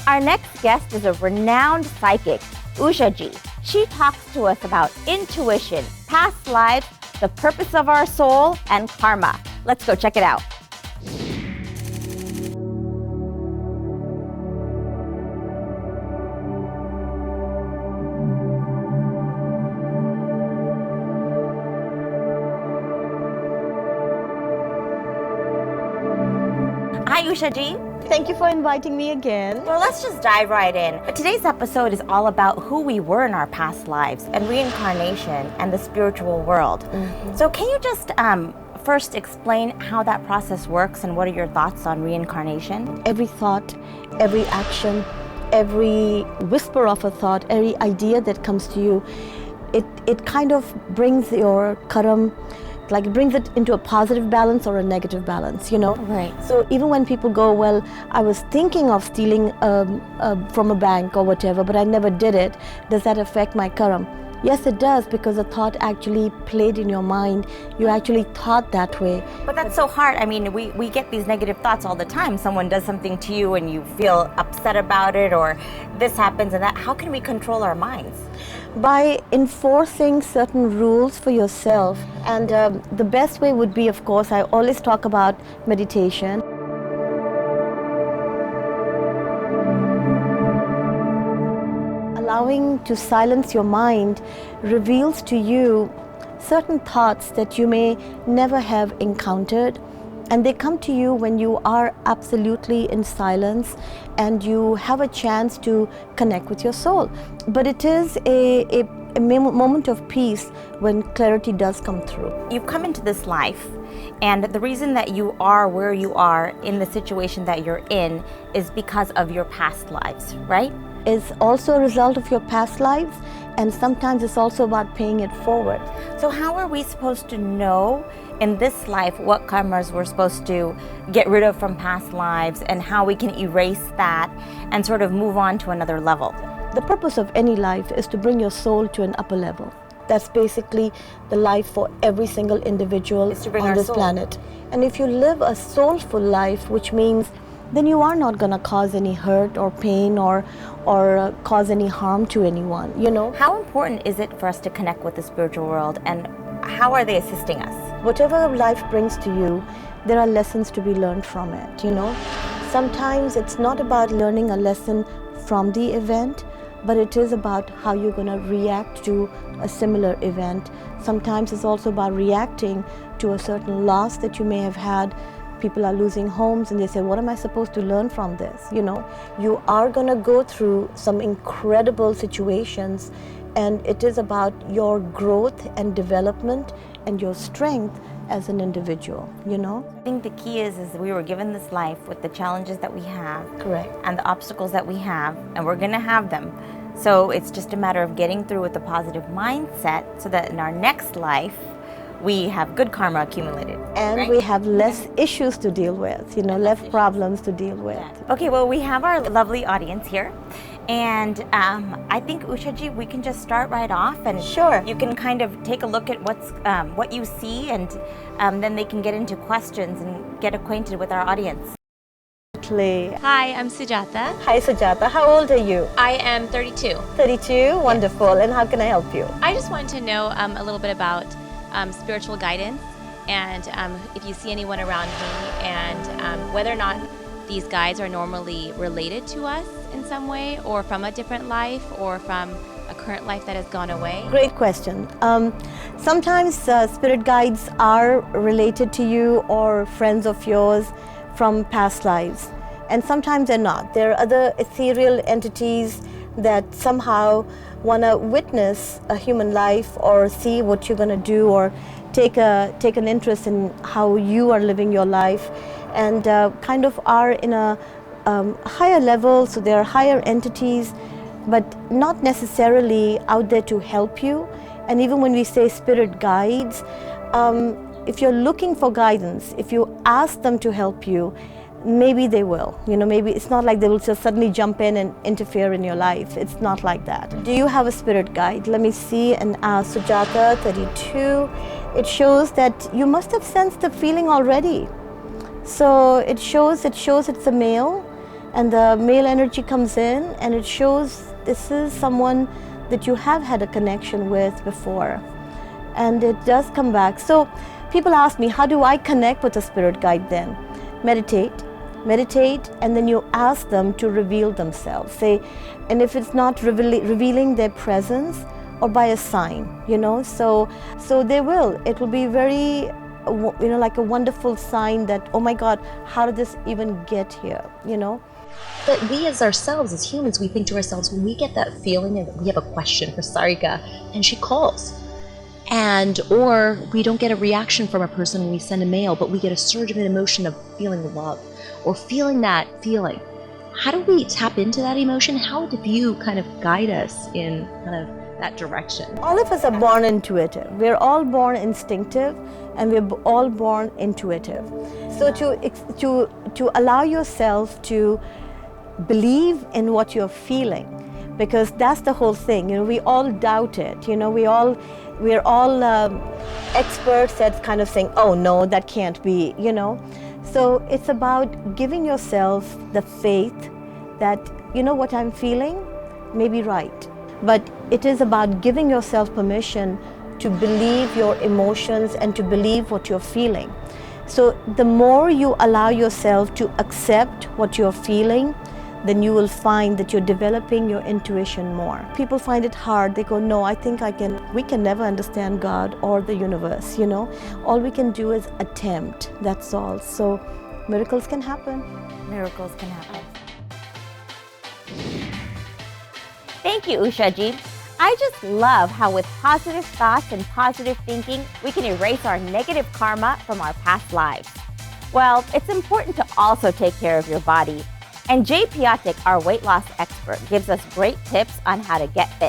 Our next guest is a renowned psychic, UshaJi. She talks to us about intuition, past lives, the purpose of our soul, and karma. Let's go check it out. Hi, UshaJi. Thank you for inviting me again. Well, let's just dive right in. Today's episode is all about who we were in our past lives and reincarnation and the spiritual world. Mm-hmm. So can you just first explain how that process works and what are your thoughts on reincarnation? Every thought, every action, every whisper of a thought, every idea that comes to you, it kind of brings your karam, like it brings it into a positive balance or a negative balance, you know? Right. So even when people go, well, I was thinking of stealing from a bank or whatever, but I never did it, does that affect my karam? Yes, it does, because the thought actually played in your mind. You actually thought that way. But that's so hard. I mean, we get these negative thoughts all the time. Someone does something to you and you feel upset about it, or this happens and that. How can we control our minds? By enforcing certain rules for yourself. And the best way would be, of course, I always talk about meditation. Allowing to silence your mind reveals to you certain thoughts that you may never have encountered, and they come to you when you are absolutely in silence and you have a chance to connect with your soul. But it is a moment of peace when clarity does come through. You've come into this life, and the reason that you are where you are in the situation that you're in is because of your past lives, right? Is also a result of your past lives, and sometimes it's also about paying it forward. So how are we supposed to know in this life what karmas we're supposed to get rid of from past lives and how we can erase that and sort of move on to another level? The purpose of any life is to bring your soul to an upper level. That's basically the life for every single individual on this planet. And if you live a soulful life, which means then you are not going to cause any hurt or pain or cause any harm to anyone, you know. How important is it for us to connect with the spiritual world, and how are they assisting us? Whatever life brings to you, there are lessons to be learned from it, you know. Sometimes it's not about learning a lesson from the event, but it is about how you're going to react to a similar event. Sometimes it's also about reacting to a certain loss that you may have had. People are losing homes and they say, what am I supposed to learn from this? You know, you are going to go through some incredible situations, and it is about your growth and development and your strength as an individual, you know? I think the key is we were given this life with the challenges that we have. Correct. And the obstacles that we have, and we're going to have them. So it's just a matter of getting through with a positive mindset so that in our next life, we have good karma accumulated. And right? we have less issues to deal with, you know, less problems to deal with. Okay, well, we have our lovely audience here. And I think, UshaJi, we can just start right off, and sure, you can kind of take a look at what you see, and then they can get into questions and get acquainted with our audience. Hi, I'm Sujata. Hi, Sujata. How old are you? I am 32. 32? Wonderful. Yes. And how can I help you? I just wanted to know a little bit about spiritual guidance, and if you see anyone around me, and whether or not these guides are normally related to us in some way, or from a different life, or from a current life that has gone away. Great question. Sometimes spirit guides are related to you or friends of yours from past lives, and sometimes they're not. There are other ethereal entities that somehow want to witness a human life or see what you're going to do, or take an interest in how you are living your life, and kind of are in a higher level. So there are higher entities, but not necessarily out there to help you. And even when we say spirit guides, if you're looking for guidance, if you ask them to help you, maybe they will. You know, maybe it's not like they will just suddenly jump in and interfere in your life. It's not like that. Do you have a spirit guide? Let me see. And Sujata, 32. It shows that you must have sensed the feeling already. So it shows it's a male, and the male energy comes in and it shows this is someone that you have had a connection with before, and it does come back. So people ask me, how do I connect with a spirit guide then? Meditate, and then you ask them to reveal themselves. Say, and if it's not revealing their presence, or by a sign, so they will. It will be very, like a wonderful sign that, oh my God, how did this even get here, But we as ourselves, as humans, we think to ourselves, when we get that feeling and we have a question for Sarika and she calls, or we don't get a reaction from a person when we send a mail, but we get a surge of an emotion of feeling love or feeling that feeling. How do we tap into that emotion? How do you kind of guide us in kind of that direction? All of us are born intuitive. We're all born instinctive, and we're all born intuitive. So to allow yourself to believe in what you're feeling, because that's the whole thing. We all doubt it. We're all experts at kind of saying, oh no, that can't be. So it's about giving yourself the faith that what I'm feeling may be right. But it is about giving yourself permission to believe your emotions and to believe what you're feeling. So the more you allow yourself to accept what you're feeling, then you will find that you're developing your intuition more. People find it hard. They go, no, I think we can never understand God or the universe, All we can do is attempt, that's all. So miracles can happen. Miracles can happen. Thank you, UshaJi. I just love how with positive thoughts and positive thinking, we can erase our negative karma from our past lives. Well, it's important to also take care of your body. And Jay Piatek, our weight loss expert, gives us great tips on how to get fit